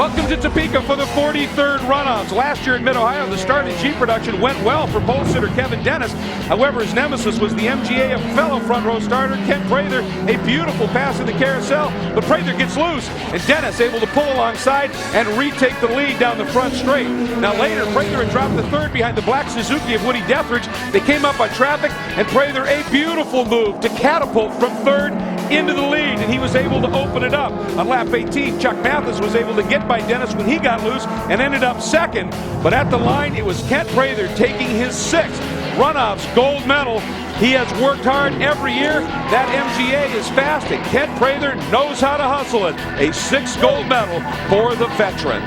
Welcome to Topeka for the 43rd Runoffs. Last year in Mid-Ohio, the start in G production went well for pole sitter Kevin Dennis. However, his nemesis was the MGA of fellow front row starter Kent Prather. A beautiful pass in the carousel, but Prather gets loose, and Dennis able to pull alongside and retake the lead down the front straight. Now later, Prather had dropped the third behind the black Suzuki of Woody Dethridge. They came up on traffic, and Prather a beautiful move to catapult from third into the lead, and he was able to open it up. On lap 18, Chuck Mathis was able to get by Dennis when he got loose and ended up second. But at the line, it was Kent Prather taking his 6th Runoffs gold medal. He has worked hard every year. That MGA is fast, and Kent Prather knows how to hustle it. A 6th gold medal for the veteran.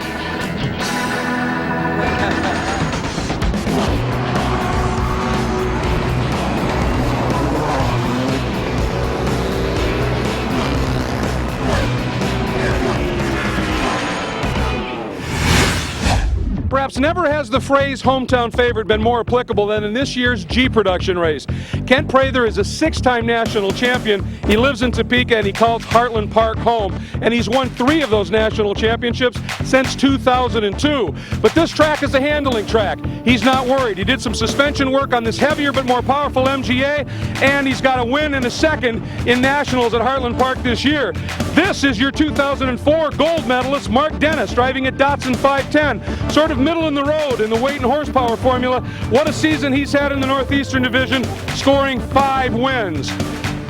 Perhaps never has the phrase hometown favorite been more applicable than in this year's G production race. Kent Prather is a 6-time national champion. He lives in Topeka and he calls Heartland Park home. And he's won 3 of those national championships since 2002. But this track is a handling track. He's not worried. He did some suspension work on this heavier but more powerful MGA, and he's got a win and a second in nationals at Heartland Park this year. This is your 2004 gold medalist, Mark Dennis, driving a Datsun 510. Sort of middle in the road in the weight and horsepower formula. What a season he's had in the Northeastern Division, scoring 5 wins.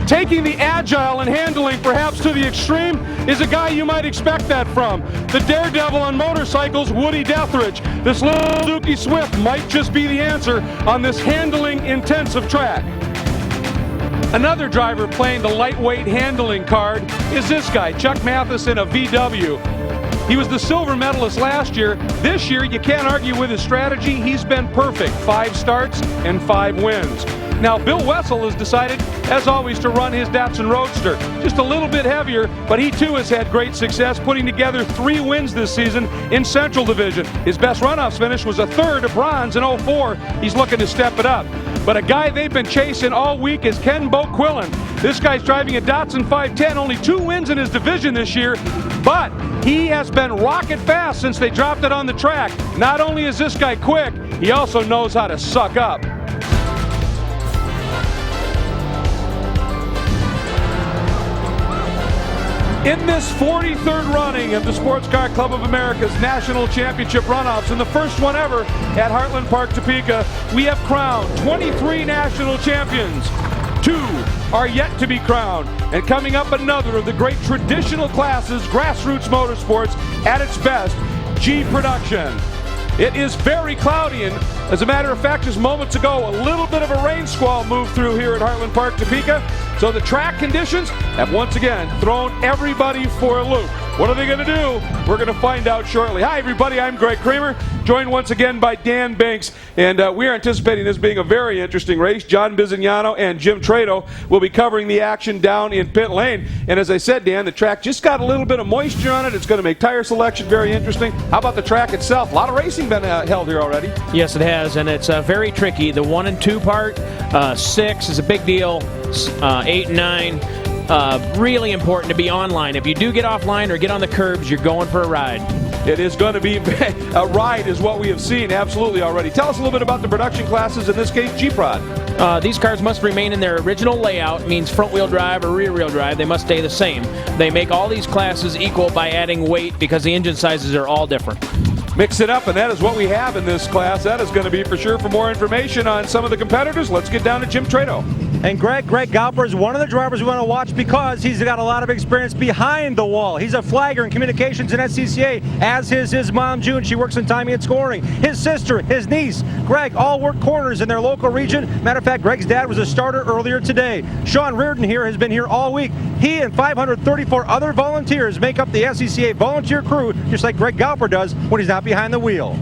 Taking the agile and handling perhaps to the extreme is a guy you might expect that from. The daredevil on motorcycles, Woody Dethridge. This little Suzuki Swift might just be the answer on this handling intensive track. Another driver playing the lightweight handling card is this guy, Chuck Mathis in a VW. He was the silver medalist last year. This year, you can't argue with his strategy. He's been perfect. 5 starts and 5 wins. Now, Bill Wessel has decided, as always, to run his Datsun Roadster. Just a little bit heavier, but he too has had great success, putting together 3 wins this season in Central Division. His best runoffs finish was a 3rd, a bronze in 04. He's looking to step it up. But a guy they've been chasing all week is Ken Boquillan. This guy's driving a Datsun 510, only 2 wins in his division this year, but he has been rocket fast since they dropped it on the track. Not only is this guy quick, he also knows how to suck up. In this 43rd running of the Sports Car Club of America's National Championship Runoffs, and the first one ever at Heartland Park, Topeka, we have crowned 23 national champions. 2 are yet to be crowned. And coming up, another of the great traditional classes, grassroots motorsports at its best, G production. It is very cloudy, and as a matter of fact, just moments ago, a little bit of a rain squall moved through here at Heartland Park, Topeka. So the track conditions have once again thrown everybody for a loop. What are they going to do? We're going to find out shortly. Hi, everybody. I'm Greg Kramer, joined once again by Dan Banks, and we are anticipating this being a very interesting race. John Bizignano and Jim Trado will be covering the action down in pit lane. And as I said, Dan, the track just got a little bit of moisture on it. It's going to make tire selection very interesting. How about the track itself? A lot of racing been held here already. Yes, it has, and it's very tricky. The 1 and 2 part, 6 is a big deal. 8 and 9, really important to be online. If you do get offline or get on the curbs, you're going for a ride. It is going to be a ride is what we have seen absolutely already. Tell us a little bit about the production classes, in this case G-Prod. These cars must remain in their original layout, means front-wheel drive or rear-wheel drive. They must stay the same. They make all these classes equal by adding weight because the engine sizes are all different. Mix it up, and that is what we have in this class. That is going to be for sure. For more information on some of the competitors, let's get down to Jim Trado. And Greg Gallagher is one of the drivers we want to watch because he's got a lot of experience behind the wall. He's a flagger in communications in SCCA, as is his mom, June. She works in timing and scoring. His sister, his niece, Greg, all work corners in their local region. Matter of fact, Greg's dad was a starter earlier today. Sean Reardon here has been here all week. He and 534 other volunteers make up the SCCA volunteer crew, just like Greg Gallagher does when he's not behind the wheel.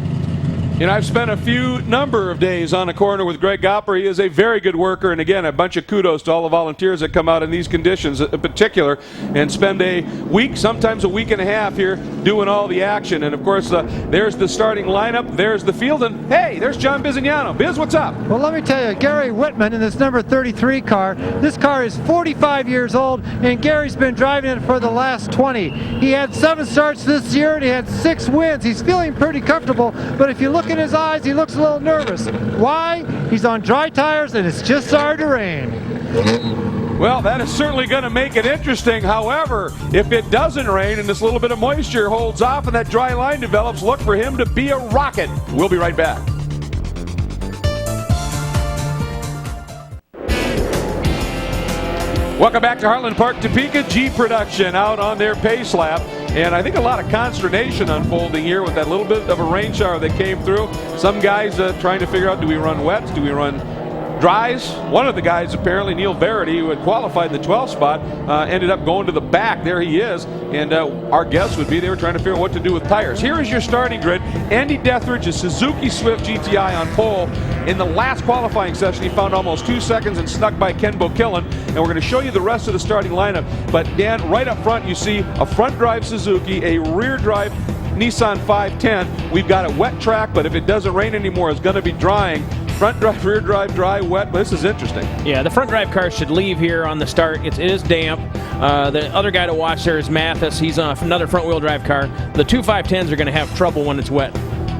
You know, I've spent a number of days on a corner with Greg Gallagher. He is a very good worker, and again, a bunch of kudos to all the volunteers that come out in these conditions in particular and spend a week, sometimes a week and a half here doing all the action. And of course, there's the starting lineup, there's the field, and hey, there's John Bizignano. Biz, what's up? Well, let me tell you, Gary Whitman in this number 33 car. This car is 45 years old, and Gary's been driving it for the last 20. He had 7 starts this year, and he had 6 wins. He's feeling pretty comfortable, but if you look in his eyes, he looks a little nervous. Why? He's on dry tires, and it's just started to rain. Well, that is certainly going to make it interesting. However, if it doesn't rain and this little bit of moisture holds off and that dry line develops, look for him to be a rocket. We'll be right back. Welcome back to Heartland Park, Topeka. G Production out on their pace lap. And I think a lot of consternation unfolding here with that little bit of a rain shower that came through. Some guys trying to figure out, do we run wets? Do we run dries? One of the guys, apparently, Neil Verity, who had qualified in the 12th spot, ended up going to the back. There he is. And our guess would be they were trying to figure out what to do with tires. Here is your starting grid. Andy Dethridge, a Suzuki Swift GTI on pole. In the last qualifying session, he found almost 2 seconds and snuck by Ken Bokillen. And we're going to show you the rest of the starting lineup. But Dan, right up front, you see a front drive Suzuki, a rear drive Nissan 510. We've got a wet track, but if it doesn't rain anymore, it's going to be drying. Front drive, rear drive, dry, wet. This is interesting. Yeah, the front drive car should leave here on the start. It is damp. The other guy to watch there is Mathis. He's on another front wheel drive car. The 2 510s are going to have trouble when it's wet.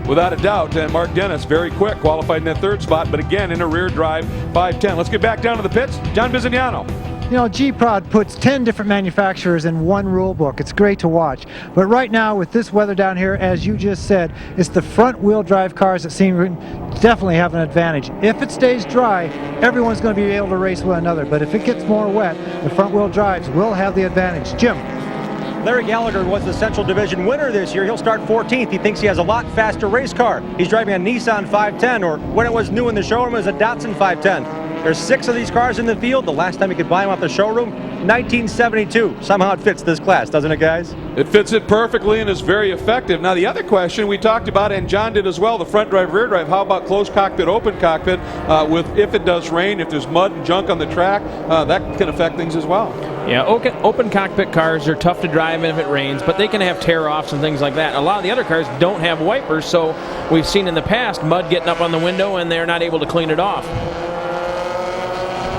Without a doubt, and Mark Dennis, very quick, qualified in that 3rd spot, but again, in a rear drive 510. Let's get back down to the pits. John Bizignano. You know, G-Prod puts 10 different manufacturers in one rule book. It's great to watch. But right now, with this weather down here, as you just said, it's the front-wheel drive cars that seem to definitely have an advantage. If it stays dry, everyone's going to be able to race one another. But if it gets more wet, the front-wheel drives will have the advantage. Jim. Larry Gallagher was the Central Division winner this year. He'll start 14th. He thinks he has a lot faster race car. He's driving a Nissan 510, or when it was new in the showroom, it was a Datsun 510. There's 6 of these cars in the field. The last time you could buy them off the showroom, 1972. Somehow it fits this class, doesn't it, guys? It fits it perfectly and is very effective. Now, the other question we talked about, and John did as well, the front drive, rear drive. How about closed cockpit, open cockpit? With if it does rain, if there's mud and junk on the track, that can affect things as well. Yeah, open cockpit cars are tough to drive if it rains, but they can have tear-offs and things like that. A lot of the other cars don't have wipers, so we've seen in the past mud getting up on the window and they're not able to clean it off.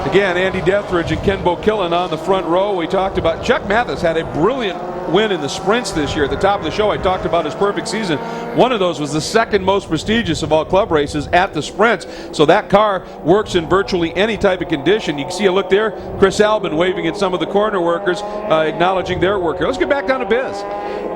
Again, Andy Dethridge and Ken Bokillen on the front row. We talked about Chuck Mathis had a brilliant win in the sprints this year. At the top of the show, I talked about his perfect season. One of those was the 2nd most prestigious of all club races at the sprints. So that car works in virtually any type of condition. You can see a look there. Chris Alvin waving at some of the corner workers, acknowledging their work here. Let's get back down to Biz.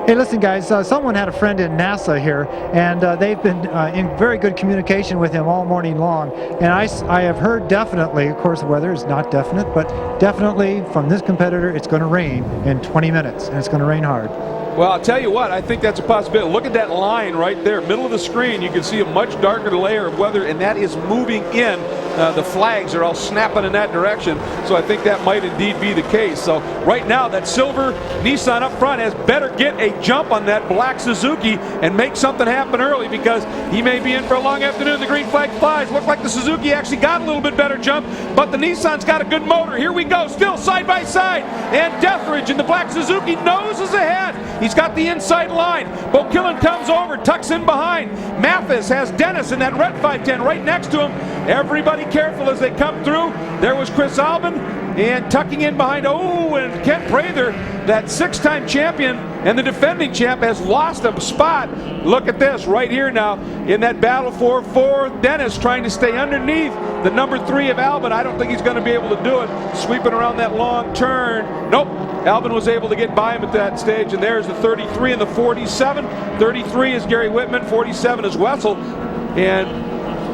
Hey, listen, guys, someone had a friend in NASA here, and they've been in very good communication with him all morning long. And I have heard definitely, of course, the weather is not definite, but definitely from this competitor, it's going to rain in 20 minutes, and it's going to rain hard. Well, I'll tell you what, I think that's a possibility. Look at that line right there, middle of the screen. You can see a much darker layer of weather, and that is moving in. The flags are all snapping in that direction, so I think that might indeed be the case. So right now, that silver Nissan up front has better get a jump on that black Suzuki and make something happen early, because he may be in for a long afternoon. The green flag flies. Looked like the Suzuki actually got a little bit better jump, but the Nissan's got a good motor. Here we go, still side by side, and Dethridge in the black Suzuki noses ahead. He's got the inside line. Bokillen comes over, tucks in behind. Mathis has Dennis in that red 510 right next to him. Everybody careful as they come through. There was Chris Alvin, and tucking in behind, and Kent Prather, that 6-time champion and the defending champ, has lost a spot. Look at this right here now in that battle for fourth. Dennis trying to stay underneath the number 3 of Alvin. I don't think he's going to be able to do it. Sweeping around that long turn. Nope. Alvin was able to get by him at that stage, and there's the 33 and the 47. 33 is Gary Whitman, 47 is Wessel, and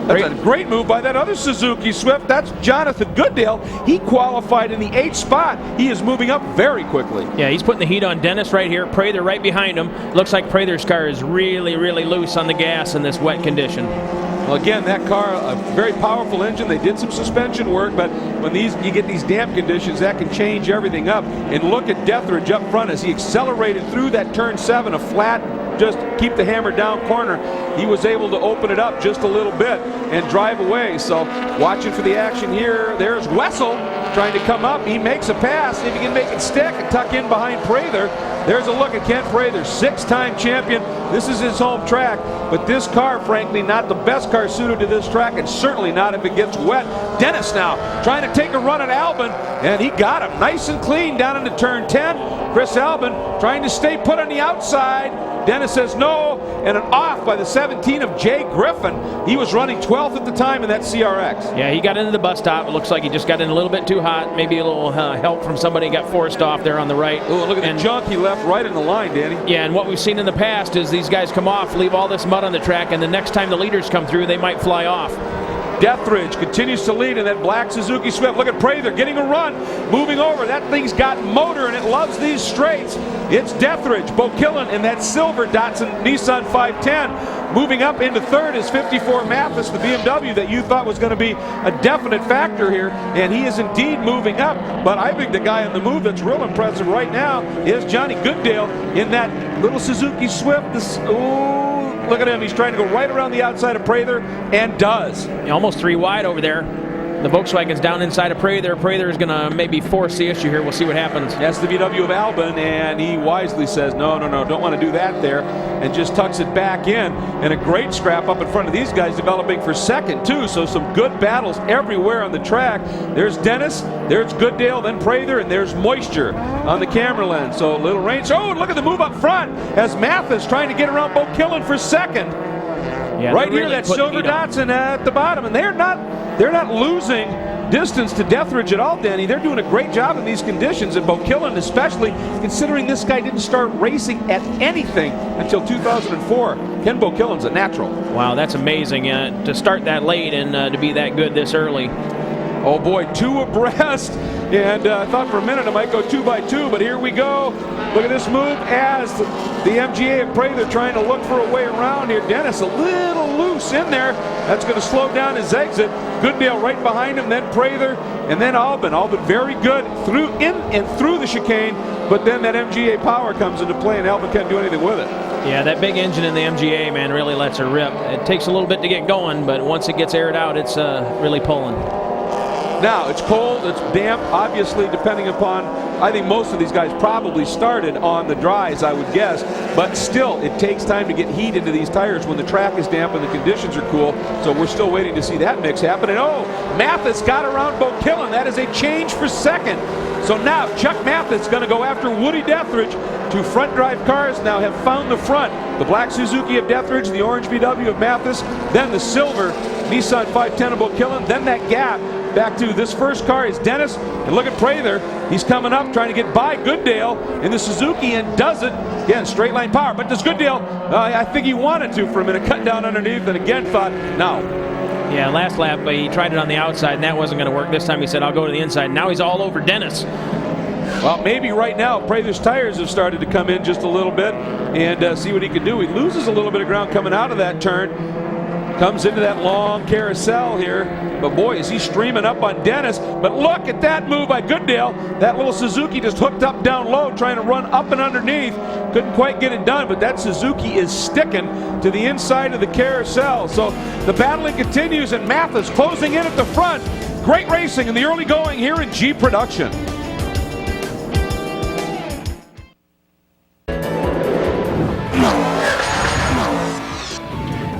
that's a great move by that other Suzuki Swift. That's Jonathan Goodale. He qualified in the 8th spot. He is moving up very quickly. Yeah, he's putting the heat on Dennis right here. Prather right behind him. Looks like Prather's car is really, really loose on the gas in this wet condition. Well, again, that car, a very powerful engine. They did some suspension work, but when you get these damp conditions, that can change everything up. And look at Dethridge up front as he accelerated through that turn 7, a flat, just keep the hammer down corner. He was able to open it up just a little bit and drive away. So watching for the action here. There's Wessel trying to come up. He makes a pass. If he can make it stick and tuck in behind Prather. There's a look at Kent Prather, 6-time champion. This is his home track, but this car, frankly, not the best car suited to this track, and certainly not if it gets wet. Dennis now trying to take a run at Alvin, and he got him nice and clean down into turn 10. Chris Alvin trying to stay put on the outside. Dennis says no, and an off by the 17 of Jay Griffin. He was running 12th at the time in that CRX. Yeah, he got into the bus stop. It looks like he just got in a little bit too hot. Maybe a little help from somebody, got forced off there on the right. Oh, look at the junk he left right in the line, Danny. Yeah, and what we've seen in the past is these guys come off, leave all this mud on the track, and the next time the leaders come through, they might fly off. Dethridge continues to lead in that black Suzuki Swift. Look at Prather getting a run, moving over. That thing's got motor and it loves these straights. It's Dethridge, Bokillen in that silver Datsun Nissan 510. Moving up into third is 54 Mathis, the BMW that you thought was going to be a definite factor here, and he is indeed moving up. But I think the guy on the move that's real impressive right now is Johnny Goodale in that little Suzuki Swift. Look at him. He's trying to go right around the outside of Prather, and does. Almost 3 wide over there. The Volkswagen's down inside of Prather. Prather is going to maybe force the issue here. We'll see what happens. That's the VW of Alvin, and he wisely says, no, don't want to do that there, and just tucks it back in. And a great scrap up in front of these guys developing for second, too. So some good battles everywhere on the track. There's Dennis, there's Goodale, then Prather, and there's moisture on the camera lens. So a little rain. Oh, look at the move up front as Mathis trying to get around Bokillen for second. Yeah, right here, that silver Datsun at the bottom, and they're not losing distance to Dethridge at all, Danny. They're doing a great job in these conditions, and Bokillen especially, considering this guy didn't start racing at anything until 2004. Ken Bokillen's a natural. Wow, that's amazing to start that late and to be that good this early. Oh boy, 2 abreast, and I thought for a minute it might go 2 by 2, but here we go. Look at this move as the MGA of Prather trying to look for a way around here. Dennis a little loose in there. That's going to slow down his exit. Goodale right behind him, then Prather, and then Alvin. Alvin very good through the chicane, but then that MGA power comes into play, and Alvin can't do anything with it. Yeah, that big engine in the MGA, man, really lets her rip. It takes a little bit to get going, but once it gets aired out, it's really pulling. Now, it's cold, it's damp, obviously, depending upon, I think most of these guys probably started on the dries, I would guess, but still, it takes time to get heat into these tires when the track is damp and the conditions are cool, so we're still waiting to see that mix happen. And oh, Mathis got around Bokillen. That is a change for second. So now, Chuck Mathis going to go after Woody Dethridge. 2 front drive cars now have found the front. The black Suzuki of Dethridge, the orange VW of Mathis, then the silver Nissan 510 of Bokillen, then that gap back to this first car is Dennis, and look at Prather. He's coming up trying to get by Goodale in the Suzuki and does it. Again, straight line power, but does Goodale, I think he wanted to for a minute, cut down underneath, and again thought, no. Yeah, last lap he tried it on the outside and that wasn't going to work. This time he said, I'll go to the inside. Now he's all over Dennis. Well, maybe right now Prather's tires have started to come in just a little bit and see what he can do. He loses a little bit of ground coming out of that turn. Comes into that long carousel here, but boy, is he streaming up on Dennis. But look at that move by Goodale. That little Suzuki just hooked up down low, trying to run up and underneath. Couldn't quite get it done, but that Suzuki is sticking to the inside of the carousel. So the battling continues, and Mathis closing in at the front. Great racing in the early going here in G Production.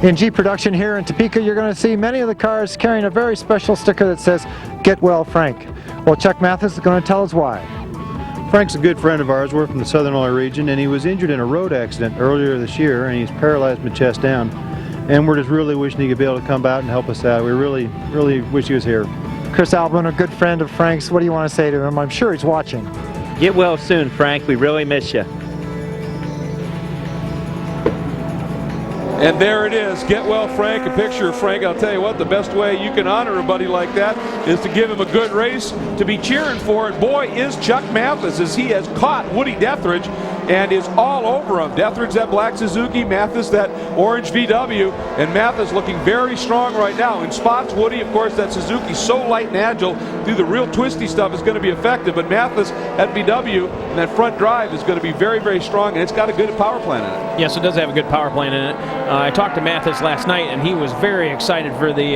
In G Production here in Topeka, you're going to see many of the cars carrying a very special sticker that says, "Get Well Frank." Well, Chuck Mathis is going to tell us why. Frank's a good friend of ours. We're from the Southern Illinois region, and he was injured in a road accident earlier this year, and he's paralyzed from the chest down. And we're just really wishing he could be able to come out and help us out. We really, really wish he was here. Chris Alvin, a good friend of Frank's, what do you want to say to him? I'm sure he's watching. Get well soon, Frank. We really miss you. And there it is. Get well, Frank. A picture of Frank. I'll tell you what, the best way you can honor a buddy like that is to give him a good race to be cheering for. And boy, is Chuck Mathis, as he has caught Woody Dethridge and is all over him. Dethridge that black Suzuki, Mathis that orange VW, and Mathis looking very strong right now. In spots, Woody, of course, that Suzuki so light and agile through the real twisty stuff is going to be effective, but Mathis at VW and that front drive is going to be very, very strong, and it's got a good power plant in it. Yes, it does have a good power plant in it. I talked to Mathis last night, and he was very excited for the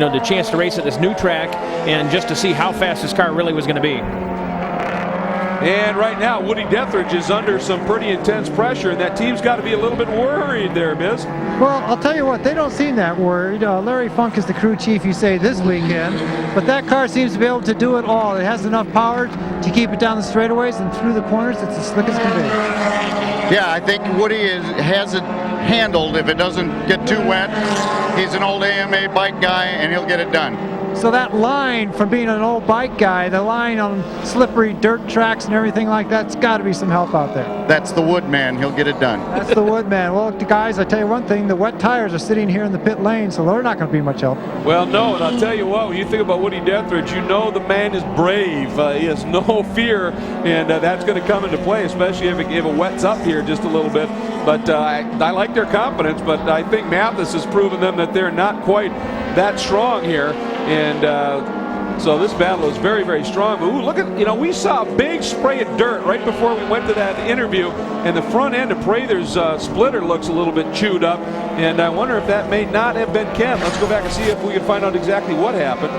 the chance to race at this new track and just to see how fast this car really was going to be. And right now, Woody Dethridge is under some pretty intense pressure, and that team's got to be a little bit worried there, Biz. Well, I'll tell you what, they don't seem that worried. Larry Funk is the crew chief, you say, this weekend, but that car seems to be able to do it all. It has enough power to keep it down the straightaways and through the corners. It's as slick as can be. Yeah, I think Woody has it handled. If it doesn't get too wet, he's an old AMA bike guy, and he'll get it done. So that line from being an old bike guy, the line on slippery dirt tracks and everything like that's got to be some help out there. That's the Woodman. He'll get it done. That's the Woodman. Well, guys, I tell you one thing, the wet tires are sitting here in the pit lane, so they're not going to be much help. Well, no, and I'll tell you what, when you think about Woody Dethridge, you know the man is brave. He has no fear, and that's going to come into play, especially if it wets up here just a little bit. But I like their confidence, but I think Mathis has proven them that they're not quite that strong here. And so this battle is very, very strong. Ooh, look at, we saw a big spray of dirt right before we went to that interview, and the front end of Prather's splitter looks a little bit chewed up, and I wonder if that may not have been Ken. Let's go back and see if we can find out exactly what happened.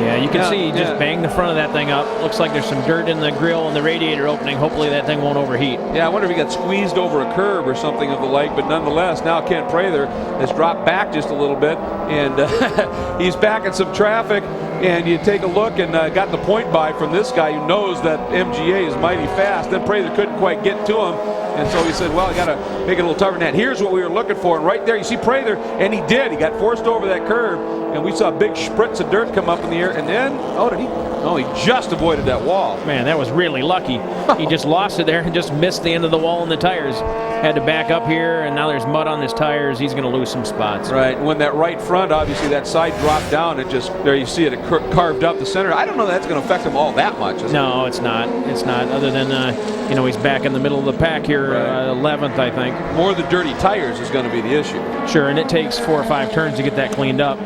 Yeah, you can see he just banged the front of that thing up. Looks like there's some dirt in the grill and the radiator opening. Hopefully that thing won't overheat. Yeah, I wonder if he got squeezed over a curb or something of the like, but nonetheless, now Ken Prather has dropped back just a little bit, and he's back in some traffic, and you take a look and got the point by from this guy who knows that MGA is mighty fast. Then Prather couldn't quite get to him, and so he said, well, I got to make it a little tougher than that. Here's what we were looking for, and right there you see Prather, and he did. He got forced over that curb, and we saw a big spritz of dirt come up in the air, and then, he just avoided that wall. Man, that was really lucky. He just lost it there and just missed the end of the wall and the tires. Had to back up here, and now there's mud on his tires. He's going to lose some spots. Right, when that right front, obviously that side dropped down, it just, there you see it, carved up the center. I don't know that's going to affect him all that much. No, it's not. It's not, other than, he's back in the middle of the pack here, right. 11th, I think. More of the dirty tires is going to be the issue. Sure, and it takes 4 or 5 turns to get that cleaned up.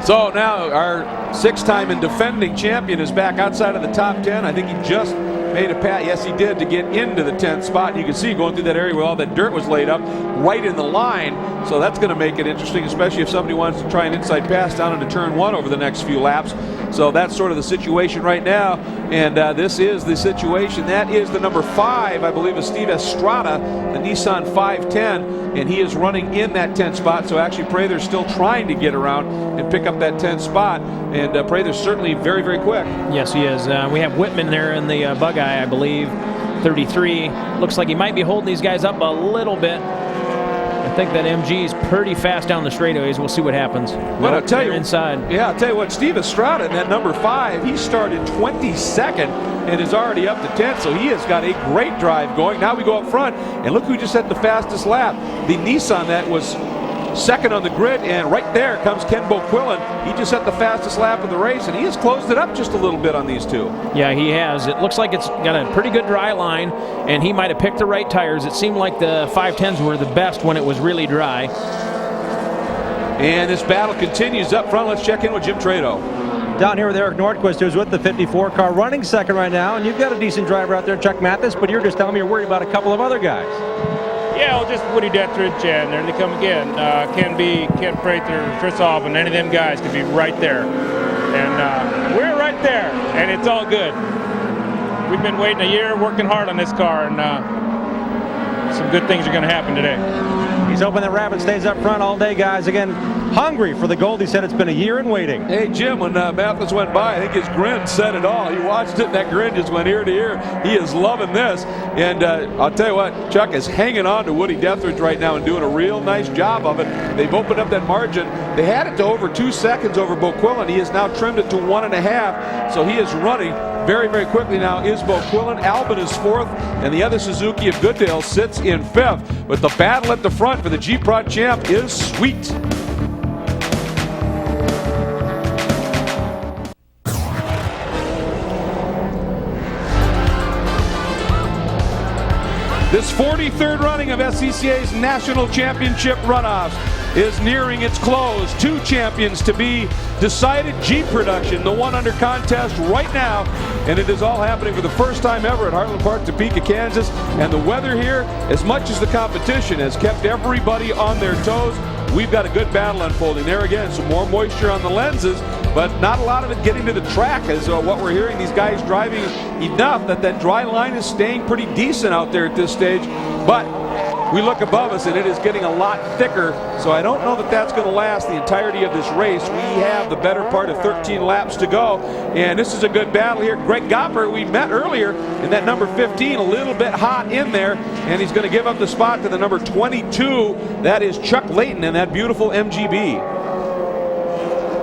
So now our 6-time and defending champion is back outside of the top 10. I think he just made a pat. Yes, he did, to get into the 10th spot. You can see going through that area where all that dirt was laid up right in the line. So that's going to make it interesting, especially if somebody wants to try an inside pass down into turn 1 over the next few laps. So that's sort of the situation right now. And this is the situation. That is the number 5, I believe, is Steve Estrada, the Nissan 510. And he is running in that 10th spot. So actually Prather's still trying to get around and pick up that 10th spot. And Prather's certainly very, very quick. Yes, he is. We have Whitman there in the bug eye, I believe, 33. Looks like he might be holding these guys up a little bit. I think that MG is pretty fast down the straightaways. We'll see what happens. Well, I'll tell you, inside. Yeah, I'll tell you what, Steve Estrada in that number 5, he started 22nd and is already up to 10th, so he has got a great drive going. Now we go up front, and look who just had the fastest lap. The Nissan that was second on the grid, and right there comes Ken Boquillan. He just set the fastest lap of the race, and he has closed it up just a little bit on these two. Yeah, he has. It looks like it's got a pretty good dry line, and he might have picked the right tires. It seemed like the 510s were the best when it was really dry. And this battle continues up front. Let's check in with Jim Trado. Down here with Eric Nordquist, who's with the 54 car, running second right now, and you've got a decent driver out there, Chuck Mathis, but you're just telling me you're worried about a couple of other guys. Yeah, well, just Woody Dethridge, and there they come again. Ken Prather, Chris Alvin, any of them guys could be right there. And we're right there, and it's all good. We've been waiting a year, working hard on this car, and some good things are going to happen today. He's hoping that Rabbit stays up front all day, guys. Again, hungry for the gold. He said it's been a year in waiting. Hey, Jim, when Mathis went by, I think his grin said it all. He watched it, and that grin just went ear to ear. He is loving this. And I'll tell you what, Chuck is hanging on to Woody Dethridge right now and doing a real nice job of it. They've opened up that margin. They had it to over 2 seconds over Boquillan. He has now trimmed it to 1.5. So he is running very, very quickly now is Boquillan. Alvin is 4th, and the other Suzuki of Goodale sits in 5th. But the battle at the front for the G-Prod champ is sweet. This 43rd running of SCCA's National Championship Runoffs is nearing its close. 2 champions to be decided. Jeep production, the one under contest right now. And it is all happening for the first time ever at Heartland Park, Topeka, Kansas. And the weather here, as much as the competition, has kept everybody on their toes. We've got a good battle unfolding. There again, some more moisture on the lenses, but not a lot of it getting to the track, as what we're hearing, these guys driving enough that dry line is staying pretty decent out there at this stage. But we look above us and it is getting a lot thicker, so I don't know that that's going to last the entirety of this race. We have the better part of 13 laps to go, and this is a good battle here. Greg Gopper, we met earlier in that number 15, a little bit hot in there, and he's going to give up the spot to the number 22. That is Chuck Layton in that beautiful MGB.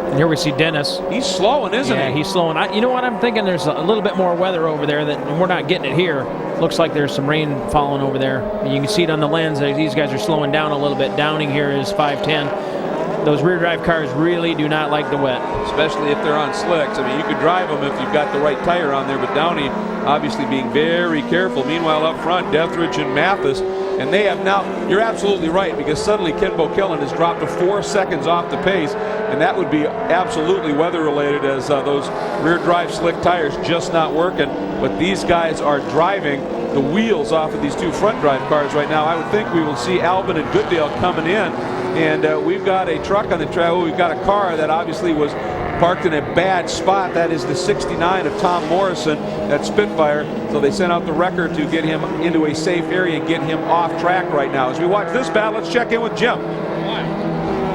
And here we see Dennis. He's slowing, isn't he? Yeah, he's slowing. You know what? I'm thinking there's a little bit more weather over there, and we're not getting it here. Looks like there's some rain falling over there. And you can see it on the lens. These guys are slowing down a little bit. Downing here is 510. Those rear drive cars really do not like the wet. Especially if they're on slicks. I mean, you could drive them if you've got the right tire on there, but Downey obviously being very careful. Meanwhile, up front, Deathridge and Mathis. And they have now, you're absolutely right, because suddenly Ken Killen has dropped to 4 seconds off the pace, and that would be absolutely weather related, as those rear drive slick tires just not working. But these guys are driving the wheels off of these 2 front drive cars right now. I would think we will see Alvin and Goodale coming in, and we've got a truck on the track. Well, we've got a car that obviously was parked in a bad spot. That is the 69 of Tom Morrison, that Spitfire. So they sent out the wrecker to get him into a safe area and get him off track right now. As we watch this battle, let's check in with Jim.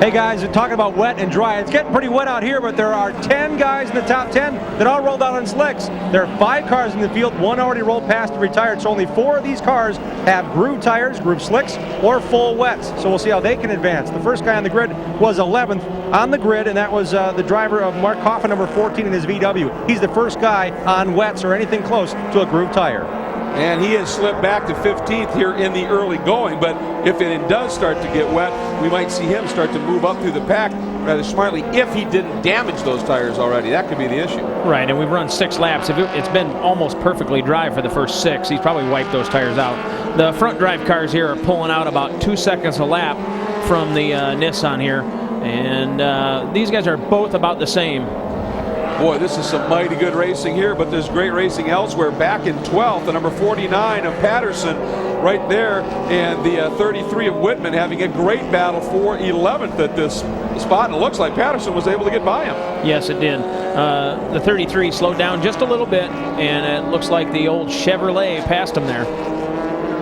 Hey guys, we're talking about wet and dry. It's getting pretty wet out here, but there are 10 guys in the top 10 that all rolled out on slicks. There are 5 cars in the field. 1 already rolled past and retired, so only 4 of these cars have groove tires, groove slicks, or full wets. So we'll see how they can advance. The first guy on the grid was 11th on the grid, and that was the driver of Mark Kaufmann, number 14 in his VW. He's the first guy on wets or anything close to a groove tire. And he has slipped back to 15th here in the early going, but if it does start to get wet, we might see him start to move up through the pack rather smartly if he didn't damage those tires already. That could be the issue. Right, and we've run 6 laps. It's been almost perfectly dry for the first 6. He's probably wiped those tires out. The front drive cars here are pulling out about 2 seconds a lap from the Nissan here, and these guys are both about the same. Boy, this is some mighty good racing here, but there's great racing elsewhere. Back in 12th, the number 49 of Patterson right there, and the 33 of Whitman having a great battle for 11th at this spot, and it looks like Patterson was able to get by him. Yes, it did. The 33 slowed down just a little bit, and it looks like the old Chevrolet passed him there.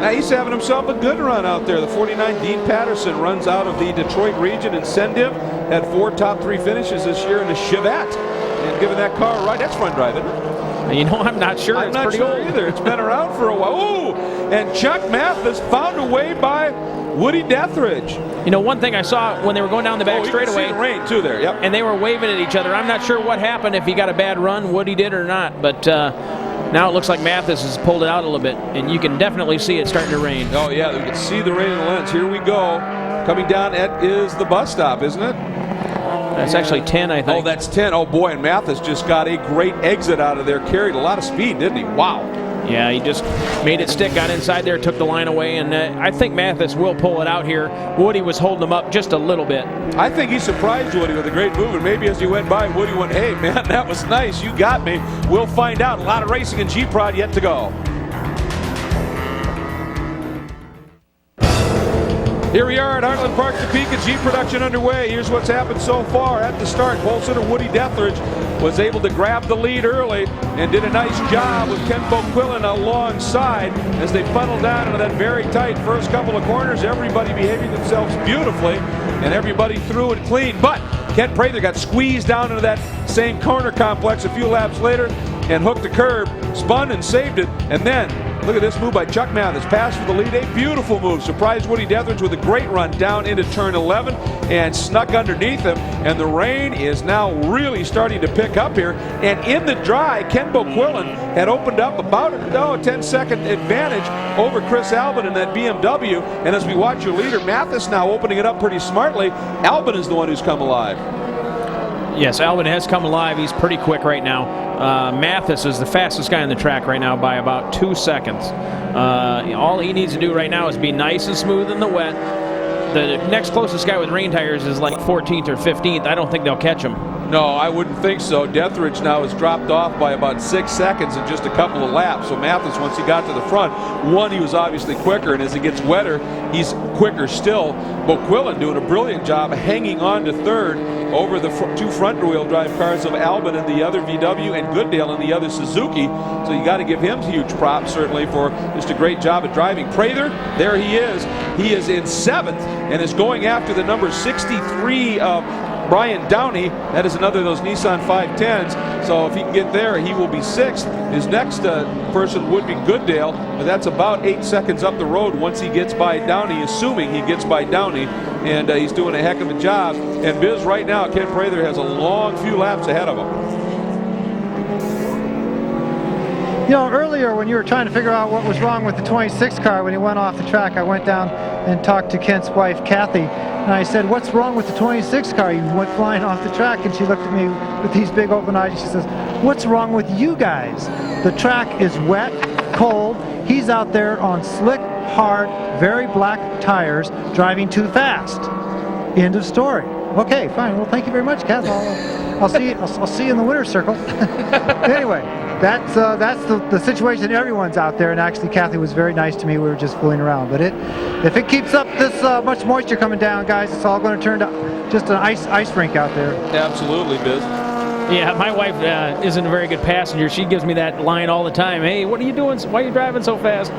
Now he's having himself a good run out there. The 49 Dean Patterson runs out of the Detroit region, and Sendiv had 4 top 3 finishes this year in a Chevette. And giving that car a ride, that's front drive, isn't it? You know, I'm not sure. I'm not sure either. It's been around for a while. Ooh, and Chuck Mathis found a way by Woody Deathridge. You know, one thing I saw when they were going down the back straightaway. You can see the rain too there. Yep. And they were waving at each other. I'm not sure what happened, if he got a bad run, Woody did or not. But now it looks like Mathis has pulled it out a little bit, and you can definitely see it starting to rain. Oh yeah, you can see the rain in the lens. Here we go. Coming down is the bus stop, isn't it? That's actually 10, I think. Oh, that's 10. Oh, boy, and Mathis just got a great exit out of there. Carried a lot of speed, didn't he? Wow. Yeah, he just made it stick, got inside there, took the line away, and I think Mathis will pull it out here. Woody was holding him up just a little bit. I think he surprised Woody with a great move, and maybe as he went by, Woody went, hey, man, that was nice. You got me. We'll find out. A lot of racing in G-Prod yet to go. Here we are at Heartland Park, Topeka. Jeep production underway. Here's what's happened so far. At the start, pole sitter Woody Deathridge was able to grab the lead early and did a nice job with Ken Quillen alongside as they funneled down into that very tight first couple of corners. Everybody behaving themselves beautifully and everybody through and clean. But Ken Prather got squeezed down into that same corner complex a few laps later and hooked the curb, spun and saved it, and then look at this move by Chuck Mathis. Pass for the lead, a beautiful move. Surprised Woody Deathridge with a great run down into turn 11 and snuck underneath him. And the rain is now really starting to pick up here. And in the dry, Ken Quillen had opened up about a 10-second advantage over Chris Alvin in that BMW. And as we watch your leader, Mathis now opening it up pretty smartly. Alvin is the one who's come alive. Yes, Alvin has come alive. He's pretty quick right now. Mathis is the fastest guy on the track right now by about 2 seconds. All he needs to do right now is be nice and smooth in the wet. The next closest guy with rain tires is like 14th or 15th. I don't think they'll catch him. No, I wouldn't think so. Deathridge now has dropped off by about 6 seconds in just a couple of laps. So Mathis, once he got to the front, one, he was obviously quicker, and as it gets wetter, he's quicker still. Boquillan doing a brilliant job hanging on to third over the two front-wheel drive cars of Alvin and the other VW and Goodale and the other Suzuki. So you got to give him huge props, certainly, for just a great job at driving. Prather, there he is. He is in 7th and is going after the number 63 of Brian Downey. That is another of those Nissan 510s. So if he can get there, he will be 6th. His next person would be Goodale, but that's about 8 seconds up the road once he gets by Downey, assuming he gets by Downey. And he's doing a heck of a job. And Biz, right now, Ken Prather has a long few laps ahead of him. You know, earlier when you were trying to figure out what was wrong with the 26 car when he went off the track, I went down and talked to Kent's wife, Kathy, and I said, "What's wrong with the 26 car? He went flying off the track." And she looked at me with these big open eyes and she says, "What's wrong with you guys? The track is wet, cold. He's out there on slick, hard, very black tires, driving too fast." End of story. Okay, fine. Well, thank you very much, Kath. I'll see you in the winner's circle. Anyway. That's the situation. Everyone's out there, and actually Kathy was very nice to me. We were just fooling around. But if it keeps up this much moisture coming down, guys, it's all going to turn to just an ice rink out there. Absolutely, Biz. Yeah, my wife isn't a very good passenger. She gives me that line all the time. "Hey, what are you doing? Why are you driving so fast?"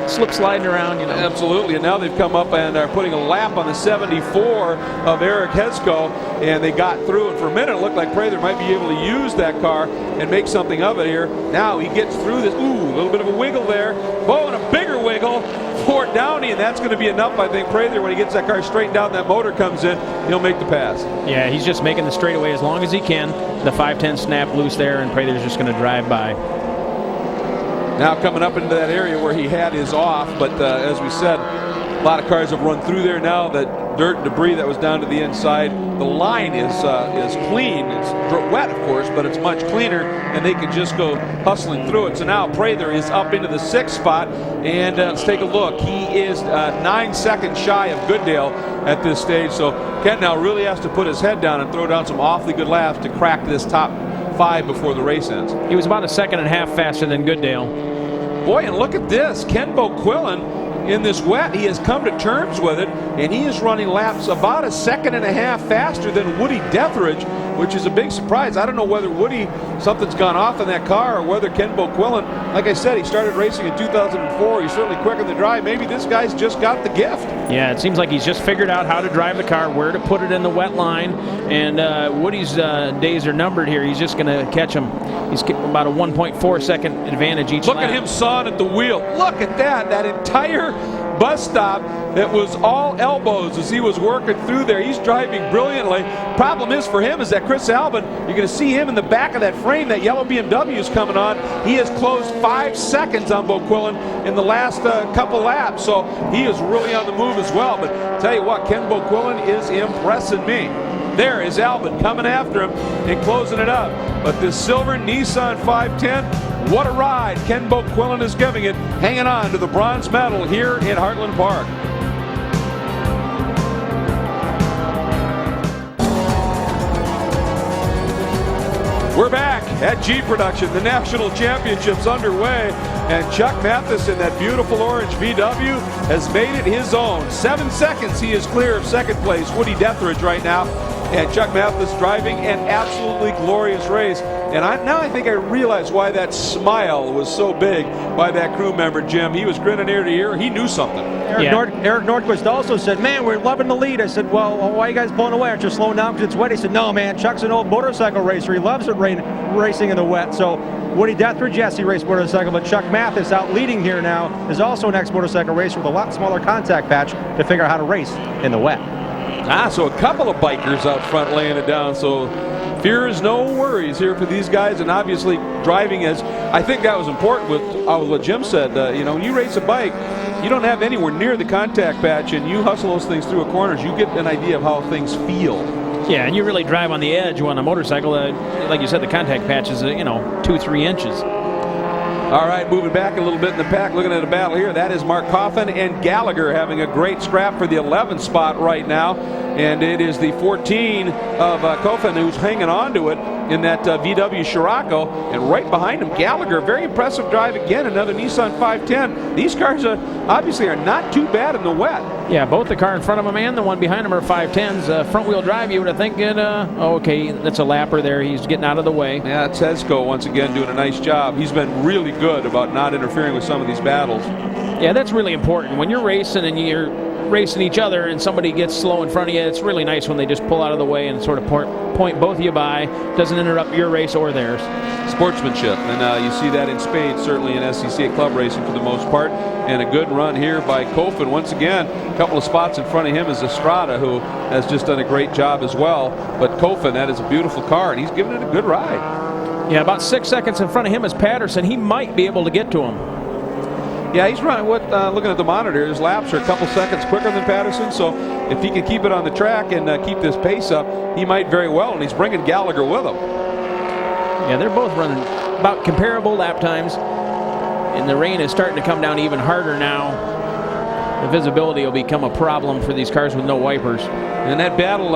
Slip sliding around, you know. Absolutely, and now they've come up and are putting a lap on the 74 of Eric Hesco, and they got through it. For a minute, it looked like Prather might be able to use that car and make something of it here. Now he gets through this. Ooh, a little bit of a wiggle there. Oh, and a bigger wiggle for Downey, and that's going to be enough, I think. Prather, when he gets that car straightened out and that motor comes in, he'll make the pass. Yeah, he's just making the straightaway as long as he can. The 510 snapped loose there, and Prather's just going to drive by. Now coming up into that area where he had his off, but as we said, a lot of cars have run through there now. That dirt and debris that was down to the inside. The line is clean. It's wet, of course, but it's much cleaner, and they can just go hustling through it. So now Prather is up into the 6th spot, and let's take a look. He is 9 seconds shy of Goodale at this stage. So Kent now really has to put his head down and throw down some awfully good laps to crack this top 5 before the race ends. He was about 1.5 seconds faster than Goodale. Boy, and look at this. Ken Boquillan in this wet, he has come to terms with it, and he is running laps about 1.5 seconds faster than Woody Deathridge, which is a big surprise. I don't know whether Woody, something's gone off in that car, or whether Ken Boquillan, like I said, he started racing in 2004. He's certainly quick in the drive. Maybe this guy's just got the gift. Yeah, it seems like he's just figured out how to drive the car, where to put it in the wet line, and Woody's days are numbered here. He's just going to catch him. He's about a 1.4 second advantage each lap. Look at him sawing at the wheel. Look at that entire bus stop that was all elbows as he was working through there. He's driving brilliantly. Problem is for him is that Chris Alvin, you're going to see him in the back of that frame. That yellow BMW is coming on. He has closed 5 seconds on Boquillan in the last couple laps, so he is really on the move as well. But tell you what, Ken Boquillan is impressing me. There is Alvin coming after him and closing it up. But this silver Nissan 510, what a ride Ken Boquillan is giving it, hanging on to the bronze medal here in Heartland Park. We're back at G Production. The National Championship's underway, and Chuck Mathis in that beautiful orange VW has made it his own. 7 seconds he is clear of second place, Woody Deathridge right now, and Chuck Mathis driving an absolutely glorious race. And now I think I realize why that smile was so big by that crew member, Jim. He was grinning ear to ear. He knew something. Eric Nordquist also said, "Man, we're loving the lead." I said, well, why are you guys pulling away? Aren't you slowing down because it's wet? He said, "No, man, Chuck's an old motorcycle racer. He loves it racing in the wet." So Woody Deathridge, yes, he raced motorcycle, but Chuck Mathis, out leading here now, is also an ex-motorcycle racer with a lot smaller contact patch to figure out how to race in the wet. So a couple of bikers out front laying it down. So fear is no worries here for these guys, and obviously driving as I think that was important with what Jim said. When you race a bike, you don't have anywhere near the contact patch, and you hustle those things through corners. You get an idea of how things feel. Yeah, and you really drive on the edge on a motorcycle. Like you said, the contact patch is, 2-3 inches. All right, moving back a little bit in the pack, looking at a battle here. That is Mark Kaufmann and Gallagher having a great scrap for the 11th spot right now. And it is the 14 of Kaufmann who's hanging on to it in that VW Scirocco. And right behind him, Gallagher. Very impressive drive again, another Nissan 510. These cars obviously are not too bad in the wet. Yeah, both the car in front of him and the one behind him are 510s. Front-wheel drive, you would have think, okay, that's a lapper there. He's getting out of the way. Yeah, Tesco once again doing a nice job. He's been really good about not interfering with some of these battles. Yeah, that's really important. When you're racing and you're racing each other and somebody gets slow in front of you, it's really nice when they just pull out of the way and sort of point both of you by. Doesn't interrupt your race or theirs. Sportsmanship, and you see that in spades, certainly in SCCA club racing for the most part. And a good run here by Kaufmann. Once again, a couple of spots in front of him is Estrada, who has just done a great job as well. But Kaufmann, that is a beautiful car, and he's giving it a good ride. Yeah, about 6 seconds in front of him is Patterson. He might be able to get to him. Yeah, he's running looking at the monitor, his laps are a couple seconds quicker than Patterson, so if he can keep it on the track and keep this pace up, he might very well, and he's bringing Gallagher with him. Yeah, they're both running about comparable lap times, and the rain is starting to come down even harder now. The visibility will become a problem for these cars with no wipers. And that battle,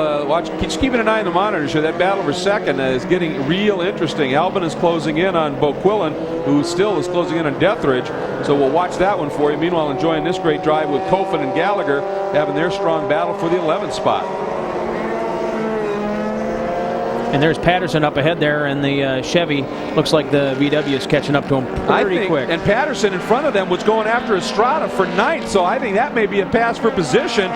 just keeping an eye on the monitor here, that battle for second is getting real interesting. Alvin is closing in on Boquillan, who still is closing in on Deathridge. So we'll watch that one for you. Meanwhile, enjoying this great drive with Kaufmann and Gallagher having their strong battle for the 11th spot. And there's Patterson up ahead there, and the Chevy looks like the VW is catching up to him pretty quick. And Patterson in front of them was going after Estrada for ninth, so I think that may be a pass for position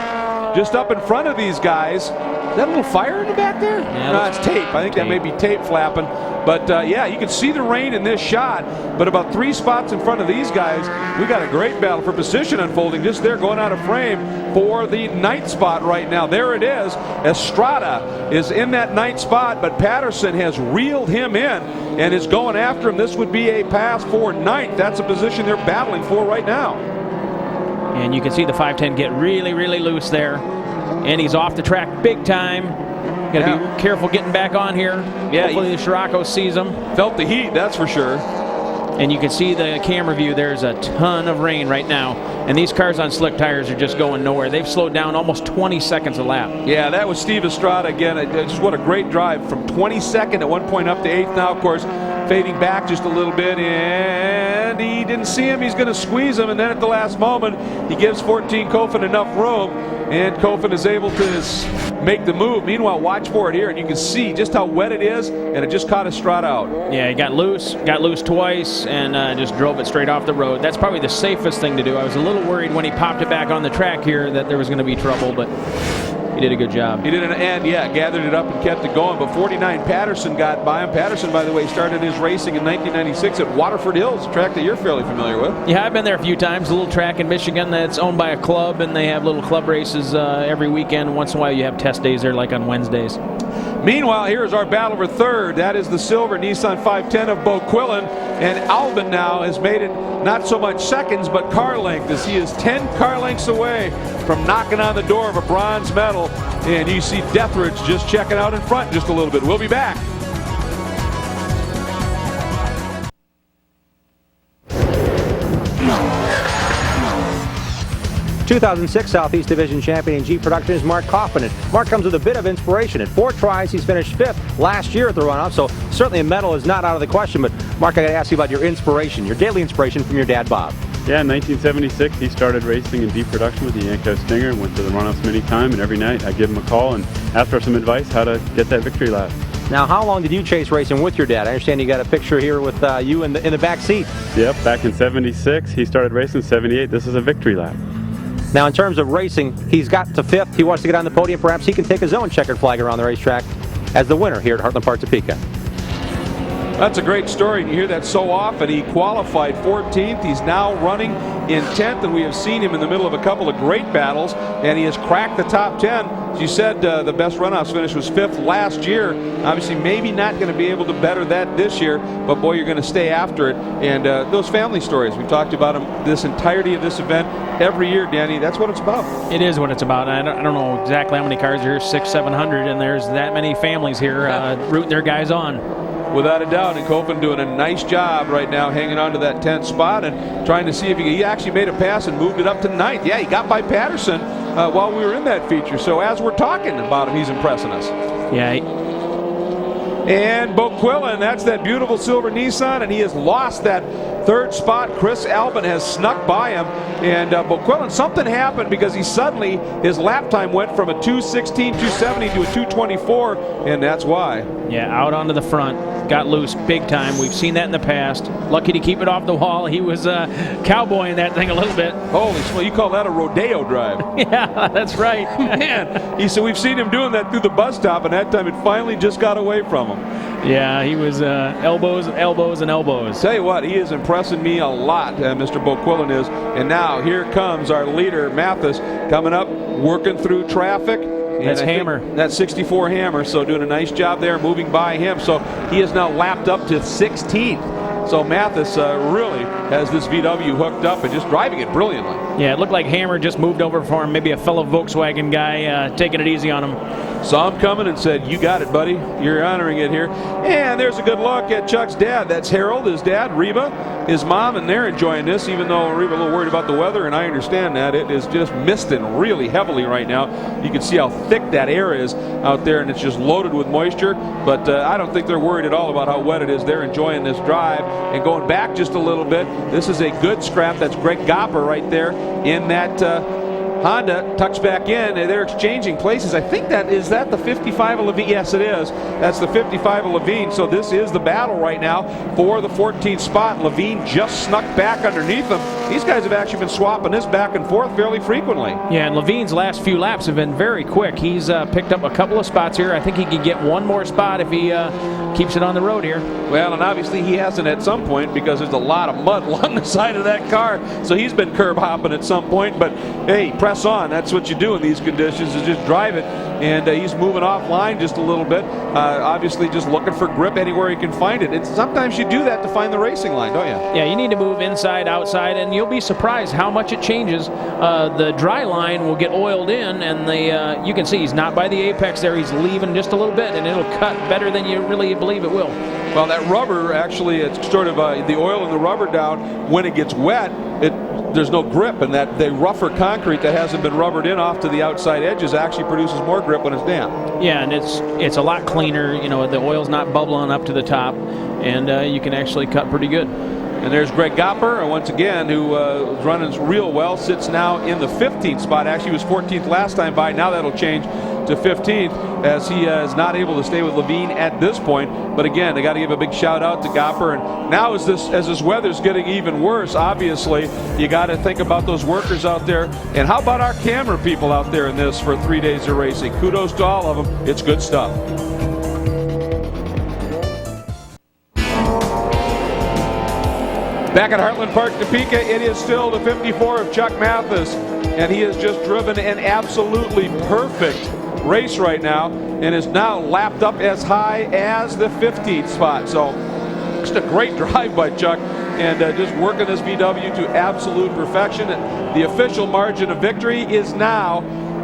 just up in front of these guys. Is that a little fire in the back there? Yeah, no, it's tape. I think that may be tape flapping. But yeah, you can see the rain in this shot, but about 3 spots in front of these guys, we got a great battle for position unfolding just there, going out of frame for the 9th spot right now. There it is. Estrada is in that 9th spot, but Patterson has reeled him in and is going after him. This would be a pass for 9th. That's a position they're battling for right now. And you can see the 510 get really, really loose there. And he's off the track big time. Got to be careful getting back on here. Yeah, hopefully the Scirocco sees him. Felt the heat, that's for sure. And you can see the camera view. There's a ton of rain right now. And these cars on slick tires are just going nowhere. They've slowed down almost 20 seconds a lap. Yeah, that was Steve Estrada again. Just what a great drive from 22nd at one point up to 8th. Now, of course, fading back just a little bit. And he didn't see him. He's going to squeeze him. And then at the last moment, he gives 14 Kaufmann enough room. And Kaufmann is able to make the move. Meanwhile, watch for it here, and you can see just how wet it is, and it just caught Estrada out. Yeah, he got loose twice, and just drove it straight off the road. That's probably the safest thing to do. I was a little worried when he popped it back on the track here that there was going to be trouble, but he did a good job. He did gathered it up and kept it going. But 49 Patterson got by him. Patterson, by the way, started his racing in 1996 at Waterford Hills, a track that you're fairly familiar with. Yeah, I've been there a few times. A little track in Michigan that's owned by a club, and they have little club races every weekend. Once in a while, you have test days there, like on Wednesdays. Meanwhile, here is our battle for third. That is the silver Nissan 510 of Boquillan. And Alvin now has made it not so much seconds, but car length, as he is 10 car lengths away from knocking on the door of a bronze medal. And you see Deathridge just checking out in front just a little bit. We'll be back. '2006 Southeast Division champion in Jeep production is Mark Kaufmann. And Mark comes with a bit of inspiration. In 4 tries, he's finished 5th last year at the runoff, so certainly a medal is not out of the question. But Mark, I got to ask you about your inspiration, your daily inspiration from your dad, Bob. Yeah, in 1976, he started racing in Jeep production with the Yanko Stinger and went to the runoffs many times, and every night I give him a call and ask for some advice how to get that victory lap. Now, how long did you chase racing with your dad? I understand you got a picture here with you in the back seat. Yep, back in 76, he started racing. 78, this is a victory lap. Now, in terms of racing, he's got to 5th. He wants to get on the podium. Perhaps he can take his own checkered flag around the racetrack as the winner here at Heartland Park, Topeka. That's a great story, and you hear that so often. He qualified 14th. He's now running in 10th, and we have seen him in the middle of a couple of great battles, and he has cracked the top 10. As you said, the best runoffs finish was 5th last year. Obviously, maybe not going to be able to better that this year, but boy, you're going to stay after it. And those family stories, we've talked about them this entirety of this event every year, Danny. That's what it's about. It is what it's about. I don't know exactly how many cars are here, 600, 700, and there's that many families here rooting their guys on. Without a doubt, and Kaufmann doing a nice job right now hanging on to that 10th spot and trying to see if he actually made a pass and moved it up to 9th. Yeah, he got by Patterson while we were in that feature. So as we're talking about him, he's impressing us. Yeah. And Boquillan, that's that beautiful silver Nissan, and he has lost that 3rd spot. Chris Alvin has snuck by him, and Boquillan, something happened because he suddenly, his lap time went from a 2:16, 2:70 to a 2:24, and that's why. Yeah, out onto the front, got loose big time. We've seen that in the past. Lucky to keep it off the wall. He was cowboying that thing a little bit. Holy smokes, you call that a rodeo drive? Yeah, that's right. Man, so we've seen him doing that through the bus stop, and that time it finally just got away from him. Yeah, he was elbows and elbows and elbows. Tell you what, he is impressing me a lot, Mr. Boquillan is. And now here comes our leader, Mathis, coming up, working through traffic. That's Hammer. That's 64 Hammer, so doing a nice job there, moving by him. So he is now lapped up to 16th. So Mathis really has this VW hooked up and just driving it brilliantly. Yeah, it looked like Hammer just moved over for him, maybe a fellow Volkswagen guy taking it easy on him. Saw him coming and said, "You got it, buddy. You're honoring it here." And there's a good look at Chuck's dad. That's Harold, his dad, Reba, his mom, and they're enjoying this, even though Reba a little worried about the weather, and I understand that. It is just misting really heavily right now. You can see how thick that air is out there, and it's just loaded with moisture. But I don't think they're worried at all about how wet it is. They're enjoying this drive. And going back just a little bit, this is a good scrap. That's Greg Gopper right there in that Honda. Tucks back in, and they're exchanging places. I think is that the 55 of Levine? Yes, it is. That's the 55 of Levine. So this is the battle right now for the 14th spot. Levine just snuck back underneath them. These guys have actually been swapping this back and forth fairly frequently. Yeah, and Levine's last few laps have been very quick. He's picked up a couple of spots here. I think he could get one more spot if he keeps it on the road here. Well, and obviously he hasn't at some point because there's a lot of mud along the side of that car. So he's been curb hopping at some point. But hey, press on. That's what you do in these conditions, is just drive it. And he's moving offline just a little bit. Obviously just looking for grip anywhere he can find it. Sometimes you do that to find the racing line, don't you? Yeah, you need to move inside, outside, and you'll be surprised how much it changes. The dry line will get oiled in, and you can see he's not by the apex there. He's leaving just a little bit, and it'll cut better than you really believe it will. Well, that rubber, actually, it's sort of the oil and the rubber down. When it gets wet, there's no grip, and that the rougher concrete that hasn't been rubbered in off to the outside edges actually produces more grip when it's damp. Yeah, and it's a lot cleaner. You know, the oil's not bubbling up to the top, and you can actually cut pretty good. And there's Greg Gopper, once again, who is running real well, sits now in the 15th spot. Actually was 14th last time by. Now that'll change to 15th as he is not able to stay with Levine at this point. But again, they got to give a big shout out to Gopper. And now as this weather's getting even worse, obviously, you got to think about those workers out there. And how about our camera people out there in this for 3 days of racing? Kudos to all of them. It's good stuff. Back at Heartland Park, Topeka, it is still the 54 of Chuck Mathis, and he has just driven an absolutely perfect race right now and is now lapped up as high as the 15th spot. So just a great drive by Chuck, and just working this VW to absolute perfection. The official margin of victory is now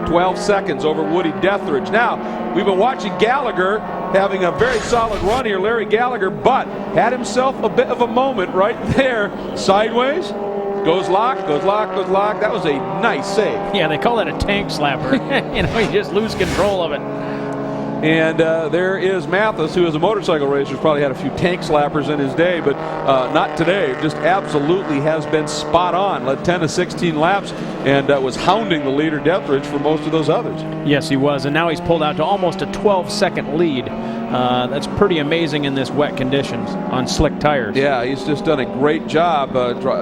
12 seconds over Woody Dethridge. Now, we've been watching Gallagher having a very solid run here, Larry Gallagher, but had himself a bit of a moment right there. Sideways, goes lock, goes lock, goes lock. That was a nice save. Yeah, they call that a tank slapper. You know, you just lose control of it. And there is Mathis, who is a motorcycle racer, probably had a few tank slappers in his day, but not today. Just absolutely has been spot on. Led 10 to 16 laps and was hounding the leader Dethridge for most of those others. Yes, he was, and now he's pulled out to almost a 12-second lead. That's pretty amazing in this wet conditions on slick tires. Yeah, he's just done a great job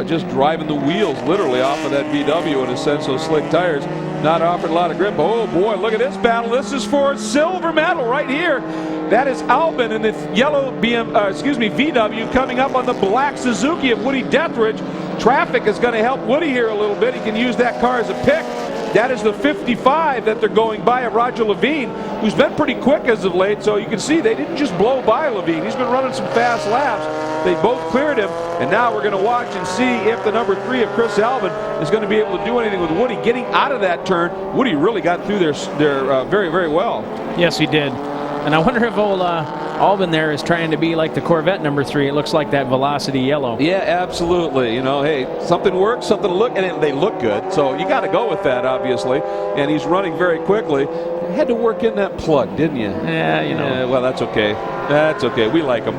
just driving the wheels literally off of that VW in a sense, those slick tires. Not offered a lot of grip. Oh boy, look at this battle. This is for silver medal right here. That is Alvin in the yellow VW coming up on the black Suzuki of Woody Dethridge. traffic is going to help Woody here a little bit. He can use that car as a pick. That is the 55 that they're going by of Roger Levine, who's been pretty quick as of late. So you can see they didn't just blow by Levine. He's been running some fast laps. They both cleared him, and now we're going to watch and see if the number 3 of Chris Alvin is going to be able to do anything with Woody getting out of that turn. Woody really got through there very, very well. Yes, he did. And I wonder if old Alvin there is trying to be like the Corvette number 3. It looks like that Velocity yellow. Yeah, absolutely. You know, hey, something works, something to look, and they look good. So you got to go with that, obviously. And he's running very quickly. You had to work in that plug, didn't you? Yeah, you know. Yeah, well, that's okay. That's okay. We like him.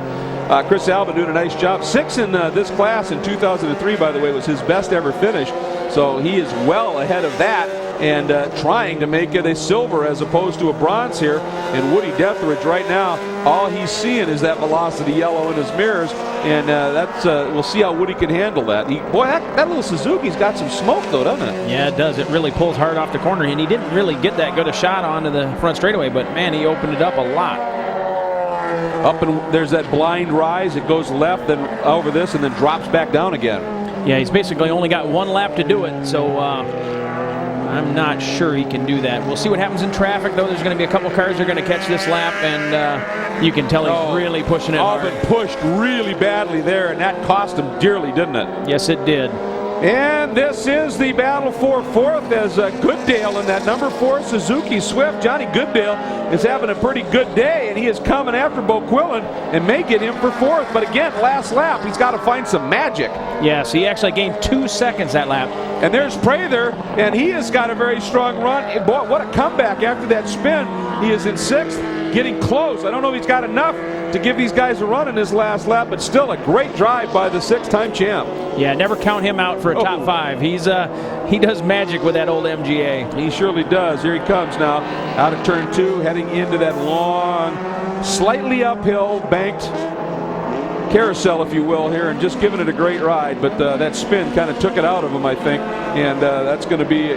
Chris Alvin doing a nice job. 6 in this class in 2003, by the way, was his best ever finish. So he is well ahead of that and trying to make it a silver as opposed to a bronze here. And Woody Deathridge right now, all he's seeing is that Velocity yellow in his mirrors. And we'll see how Woody can handle that. Boy, that little Suzuki's got some smoke, though, doesn't it? Yeah, it does. It really pulls hard off the corner. And he didn't really get that good a shot onto the front straightaway. But, man, he opened it up a lot. Up and there's that blind rise. It goes left, then over this, and then drops back down again. Yeah, he's basically only got one lap to do it, so I'm not sure he can do that. We'll see what happens in traffic, though. There's going to be a couple cars that are going to catch this lap, and you can tell he's really pushing it hard. Alvin pushed really badly there, and that cost him dearly, didn't it? Yes, it did. And this is the battle for 4th as Goodale in that number 4 Suzuki Swift. Johnny Goodale is having a pretty good day, and he is coming after Bo Quillen and may get him for 4th. But again, last lap, he's got to find some magic. Yes, he actually gained 2 seconds that lap. And there's Prather, and he has got a very strong run. And boy, what a comeback after that spin. He is in 6th, getting close. I don't know if he's got enough to give these guys a run in his last lap, but still a great drive by the 6-time champ. Yeah, never count him out for a top 5. He does magic with that old MGA. He surely does. Here he comes now, out of turn 2, heading into that long, slightly uphill, banked carousel, if you will, here, and just giving it a great ride. But that spin kind of took it out of him, I think, and that's going to be,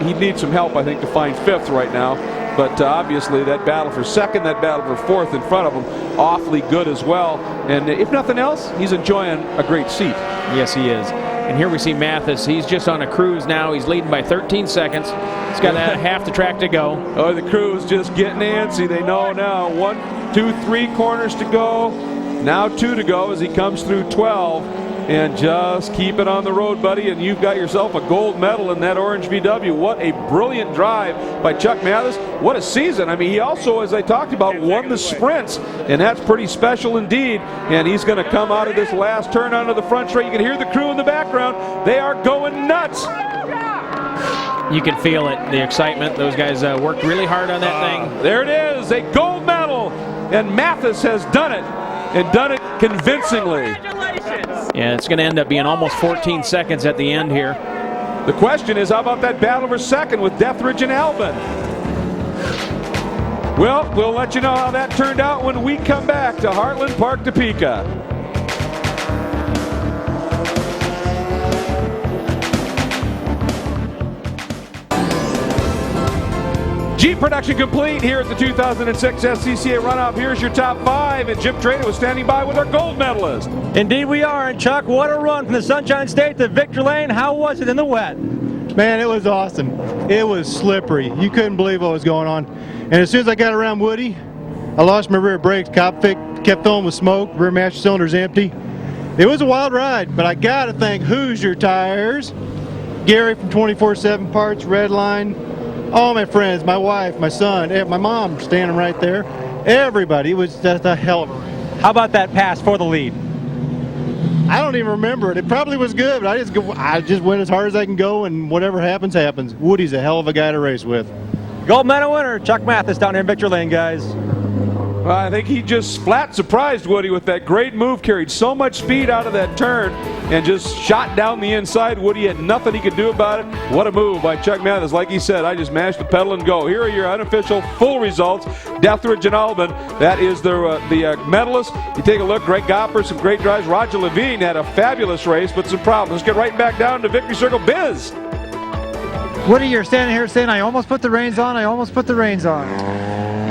he needs some help, I think, to find 5th right now. But obviously that battle for 2nd, that battle for 4th in front of him, awfully good as well. And if nothing else, he's enjoying a great seat. Yes, he is. And here we see Mathis. He's just on a cruise now. He's leading by 13 seconds. He's got half the track to go. Oh, the crew is just getting antsy. They know now 1, 2, 3 corners to go. Now 2 to go as he comes through 12. And just keep it on the road, buddy, and you've got yourself a gold medal in that orange VW. What a brilliant drive by Chuck Mathis. What a season. I mean, he also, as I talked about, won the sprints, and that's pretty special indeed. And he's going to come out of this last turn onto the front straight. You can hear the crew in the background. They are going nuts. You can feel it, the excitement. Those guys worked really hard on that thing. There it is, a gold medal, and Mathis has done it, and done it convincingly. Yeah, it's going to end up being almost 14 seconds at the end here. The question is, how about that battle for 2nd with Deathridge and Alvin? Well, we'll let you know how that turned out when we come back to Heartland Park, Topeka. Jeep production complete here at the 2006 SCCA Runoff. Here's your top 5, and Jim Trader was standing by with our gold medalist. Indeed we are, and Chuck, what a run from the Sunshine State to Victory Lane. How was it in the wet? Man, it was awesome. It was slippery. You couldn't believe what was going on. And as soon as I got around Woody, I lost my rear brakes. Kept filling with smoke. Rear master cylinder's empty. It was a wild ride, but I got to thank Hoosier Tires, Gary from 24/7 Parts, Redline, all my friends, my wife, my son, my mom standing right there. Everybody. It was just a hell of a race. How about that pass for the lead? I don't even remember it. It probably was good, but I just went as hard as I can go, and whatever happens, happens. Woody's a hell of a guy to race with. Gold medal winner, Chuck Mathis down here in Victory Lane, guys. Well, I think he just flat surprised Woody with that great move, carried so much speed out of that turn and just shot down the inside. Woody had nothing he could do about it. What a move by Chuck Mathis. Like he said, I just mashed the pedal and go. Here are your unofficial full results. Deathridge and Alvin, that is the medalists. You take a look, Greg Gopper, some great drives. Roger Levine had a fabulous race, but some problems. Let's get right back down to Victory Circle. Biz. Woody, you're standing here saying, I almost put the reins on, I almost put the reins on.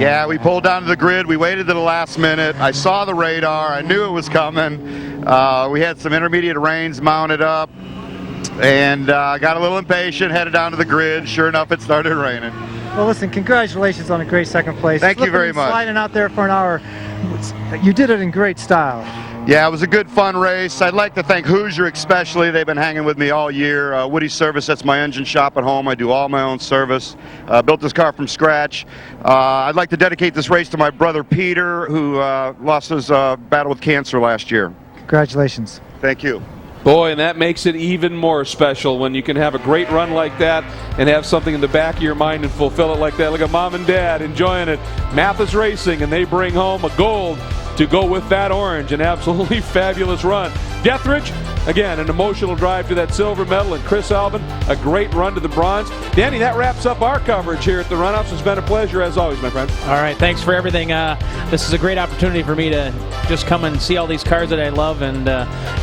Yeah, we pulled down to the grid. We waited to the last minute. I saw the radar. I knew it was coming. We had some intermediate reins mounted up, and got a little impatient, headed down to the grid. Sure enough, it started raining. Well, listen, congratulations on a great second place. Thank you very much. Sliding out there for an hour. You did it in great style. Yeah, it was a good, fun race. I'd like to thank Hoosier especially. They've been hanging with me all year. Woody Service, that's my engine shop at home. I do all my own service. Built this car from scratch. I'd like to dedicate this race to my brother Peter, who lost his battle with cancer last year. Congratulations. Thank you. Boy, and that makes it even more special when you can have a great run like that and have something in the back of your mind and fulfill it like that. Look at Mom and Dad enjoying it. Mathis Racing, and they bring home a gold to go with that orange. An absolutely fabulous run. Dethridge, again, an emotional drive to that silver medal, and Chris Alvin, a great run to the bronze. Danny, that wraps up our coverage here at the Runoffs. It's been a pleasure as always, my friend. All right, thanks for everything. This is a great opportunity for me to just come and see all these cars that I love, and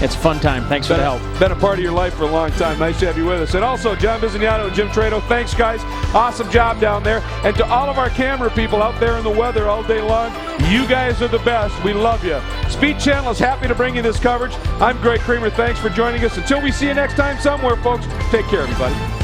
it's a fun time. Thanks for the help. Been a part of your life for a long time. Nice to have you with us. And also, John Bizignano and Jim Trado, thanks, guys. Awesome job down there. And to all of our camera people out there in the weather all day long, you guys are the best. We love you. Speed Channel is happy to bring you this coverage. I'm Greg Creamer. Thanks for joining us. Until we see you next time somewhere, folks, take care, everybody.